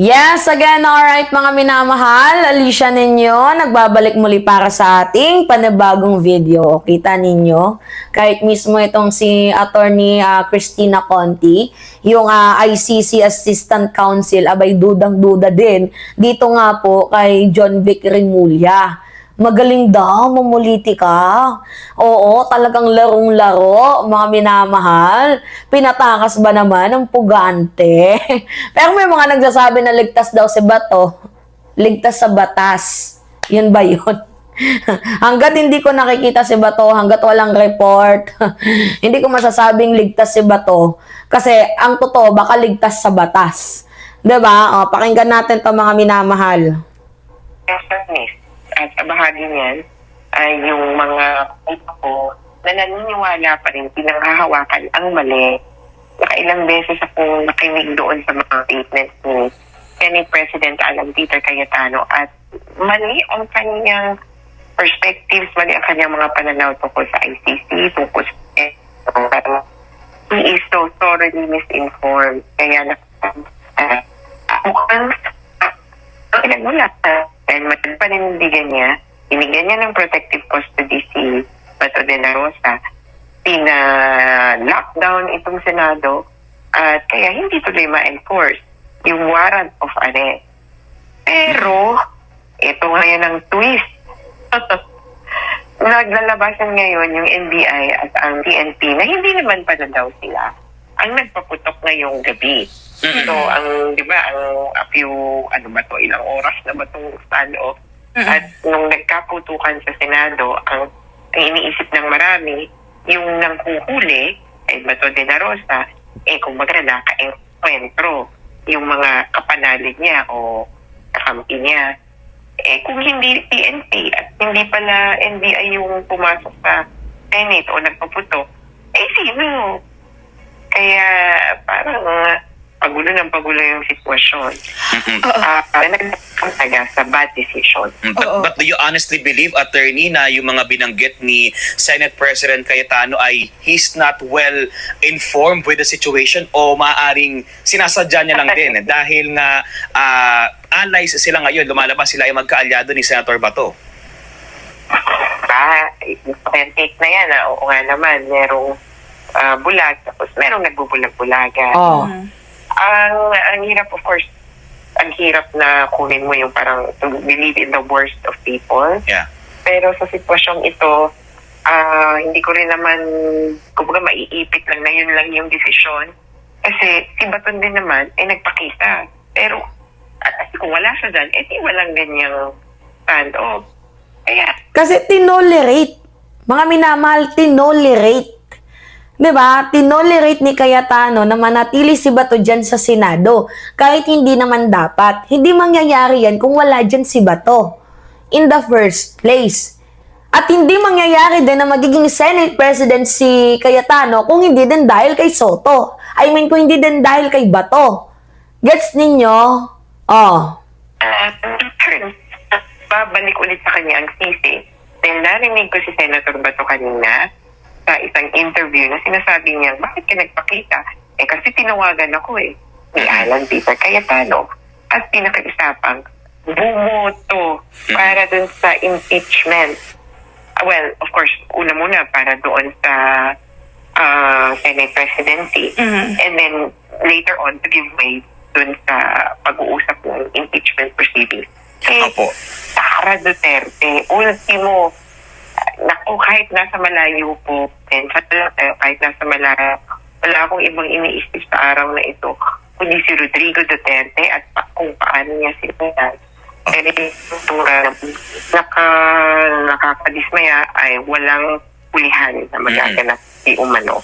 Yes, again, alright mga minamahal, Alicia ninyo, nagbabalik muli para sa ating panibagong video. Kita ninyo, kahit mismo itong si Attorney Christina Conti, yung ICC Assistant Counsel, abay dudang-duda din, dito nga po kay John Vic Remulla. Magaling daw, mamuliti ka. Oo, talagang larong-laro, mga minamahal. Pinatakas ba naman ang pugante? Pero may mga nagsasabi na ligtas daw si Bato. Ligtas sa batas. Yun ba yun? Hanggat hindi ko nakikita si Bato, hanggat walang report, hindi ko masasabing ligtas si Bato. Kasi ang totoo, baka ligtas sa batas. 'Di ba? O, pakinggan natin 'to mga minamahal. At bahagi niyan ay yung mga ko na naniniwala pa rin pinanghahawakan ang mali. Nakailang beses akong nakinig doon sa mga statements ni President Alan Peter Cayetano at mali ang kanyang perspectives, mali ang kanyang mga pananaw tungkol sa ICC, tungkol sa he is so thoroughly misinformed. Kaya mukhang pinagmula dahil panindigan niya, binigyan niya ng protective custody si Bato de la Rosa, pina-lockdown itong Senado, at kaya hindi tuloy ma-enforce yung warrant of arrest. Pero, ito ngayon ang twist. Naglalabasan ngayon yung NBI at ang PNP na hindi naman pala daw sila ang nagpaputok ngayong gabi. So, di ba, a few, ilang oras na ba itong stand-off? At nung nagkaputukan sa Senado, ang iniisip ng marami, yung nanghuhuli, ay Bato de la Rosa, kumbaga naka-enkwentro yung mga kapanalig niya o kakampi niya. Kung hindi PNP at hindi pala NBI yung pumasok sa Senate o nagpaputok, sino? Kaya parang pagulo yung sitwasyon. Nagkakaga sa bad decision. But do you honestly believe, attorney, na yung mga binanggit ni Senate President Cayetano ay he's not well informed with the situation o maaaring sinasadya niya lang din dahil nga allies sila ngayon, lumalabas sila ay magkaalyado ni Senator Bato? Take na yan. Oo nga naman, merong bulag, tapos merong nagbubulag-bulagan. Ang hirap, of course, ang hirap na kunin mo yung parang to believe in the worst of people. Yeah. Pero sa sitwasyong ito, hindi ko rin naman, kumbaga maiipit lang na yun lang yung desisyon. Kasi si Baton din naman ay nagpakita. Pero kung wala siya dyan, di walang ganyang stand-off. Kaya, Kasi tinolerate. Mga minamahal, tinolerate. 'Di ba? Tinolerate ni Cayetano na manatili si Bato dyan sa Senado. Kahit hindi naman dapat. Hindi mangyayari yan kung wala dyan si Bato. In the first place. At hindi mangyayari din na magiging Senate President si Cayetano kung hindi din dahil kay Soto. I mean, kung hindi din dahil kay Bato. Gets ninyo? babalik ulit sa kanya ang sisi. Dahil narinig ko si Senator Bato kanina sa isang interview na sinasabi niya, bakit ka nagpakita? Kasi tinawagan ako ni Alan Peter Cayetano at pinakaisapang bumoto para dun sa impeachment. Well, of course, una muna para doon sa Senate presidency. And then later on to give way dun sa pag-uusap ng impeachment proceedings. Opo. Sara Duterte, ultimo, naku, kahit nasa malayo po, kahit nasa malayo, wala akong ibang iniisip sa araw na ito, kundi si Rodrigo Duterte at kung paano niya sinunan. Pero nakakadismaya ay walang pulihan na magaganap si umano.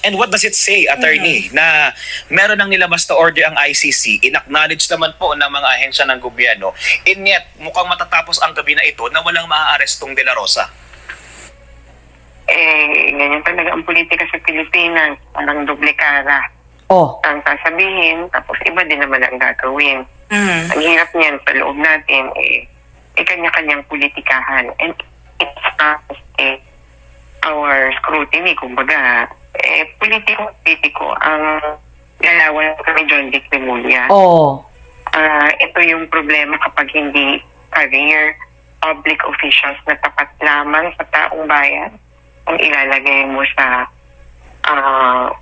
And what does it say, attorney, na meron ng nilabas na order ang ICC, in-acknowledge naman po ng mga ahensya ng gobyerno, and yet mukhang matatapos ang gabi na ito na walang maaarestong De La Rosa? Ganyan talaga ang politika sa Pilipinas, parang doble kara. Ang sasabihin, tapos iba din naman ang gagawin. Ang hirap niyan sa loob natin, kanya-kanyang politikahan. And it's not our scrutiny, kumbaga, politiko ang galawan kami John Vic Remulla. ito yung problema kapag hindi career public officials na tapat lamang sa taong bayan ang ilalagay mo sa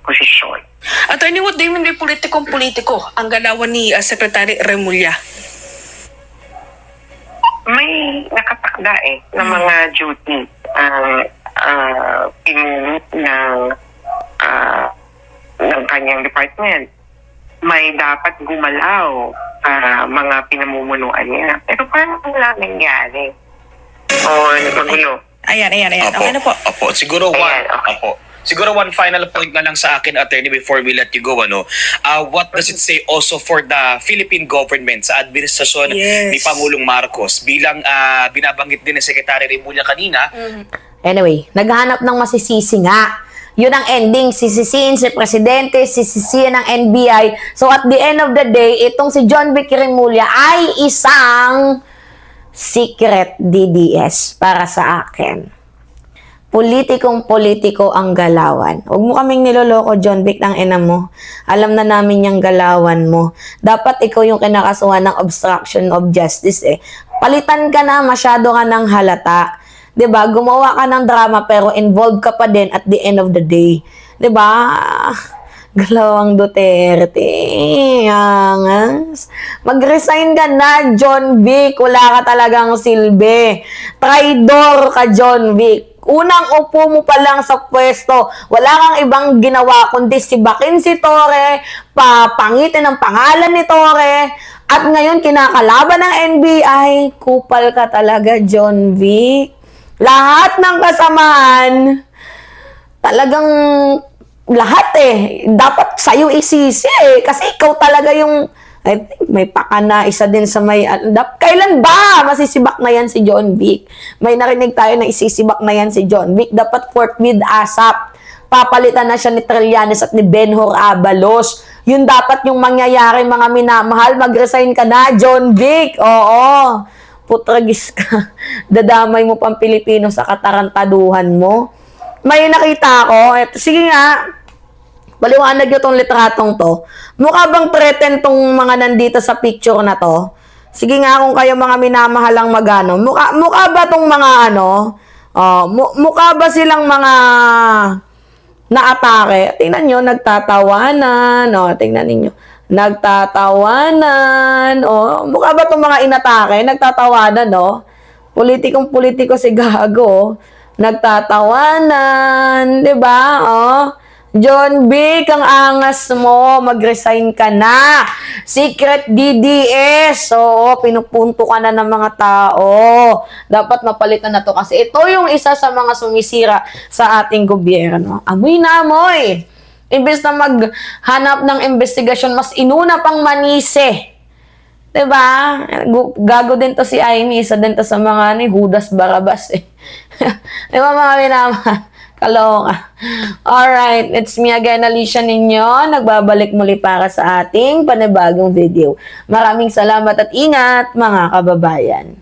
posisyon. Attorney, what do you mean by politikong-politiko ang galawan ni Secretary Remulla? May nakatakda ng mga duty ang pinuno ng kanyang department. May dapat gumalaw mga pinamumunuan niya. Pero parang wala nangyari. O magulo. Ayan. Okay na po. Opo. Siguro Ayan, okay. Siguro one final point na lang sa akin, attorney, before we let you go, what does it say also for the Philippine government sa administrasyon Yes. ni Pangulong Marcos bilang binabanggit din ni Secretary Remulla kanina? Anyway, naghanap ng masisisi nga. Yun ang ending, sisisiin si Presidente, sisisiin ng NBI. So at the end of the day, itong si John Vic Remulla ay isang secret DDS para sa akin. Politikong-politiko ang galawan. Huwag mo kaming niloloko, John Vic, ng ina mo. Alam na namin yung galawan mo. Dapat ikaw yung kinakasuhan ng obstruction of justice Palitan ka na, masyado ka ng halata. 'Di ba? Gumawa ka ng drama pero involved ka pa din at the end of the day. 'Di ba? Galawang Duterte. Angas. Mag-resign ka na, John Vic. Wala ka talagang silbi. Traidor ka, John Vic. Unang upo mo pa lang sa pwesto, wala kang ibang ginawa kundi sibakin si Torre, papangitin ang pangalan ni Torre, at ngayon kinakalaban ng NBI. Kupal ka talaga, John Vic. Lahat ng kasamaan, talagang lahat dapat sa'yo isisi kasi ikaw talaga yung, I think may pakana, isa din sa may, kailan ba masisibak na yan si John Vic? May narinig tayo na isisibak na yan si John Vic. Dapat forthwith ASAP. Papalitan na siya ni Trillanes at ni Benhur Abalos. Yun dapat yung mangyayari, mga minamahal. Mag-resign ka na, John Vic. Oo. Putragis ka. Dadamay mo pang Pilipino sa katarantaduhan mo. May nakita ako. Sige nga. Paliwanag nyo tong litratong to. Mukha bang threaten tong mga nandito sa picture na to? Sige nga kung kayo mga minamahalang magano. Mukha ba tong mga mukha ba silang mga naatake? Tingnan nyo, nagtatawanan. Tingnan ninyo. Nagtatawanan. Mukha ba tong mga inatake? Nagtatawanan, Politikong-politiko si Gago. Nagtatawanan. Diba? John Vic, ang angas mo, mag-resign ka na. Secret DDS. Oo, pinupunto ka na ng mga tao. Dapat mapalitan na to kasi ito yung isa sa mga sumisira sa ating gobyerno. Amoy na amoy. Imbes na maghanap ng investigasyon, mas inuna pang manise. Diba? Gago din to si Amy. Isa din to sa mga Judas Barabas Diba mga minama? Kalonga. Alright, it's me again, Alicia ninyo. Nagbabalik muli para sa ating panibagong video. Maraming salamat at ingat, mga kababayan.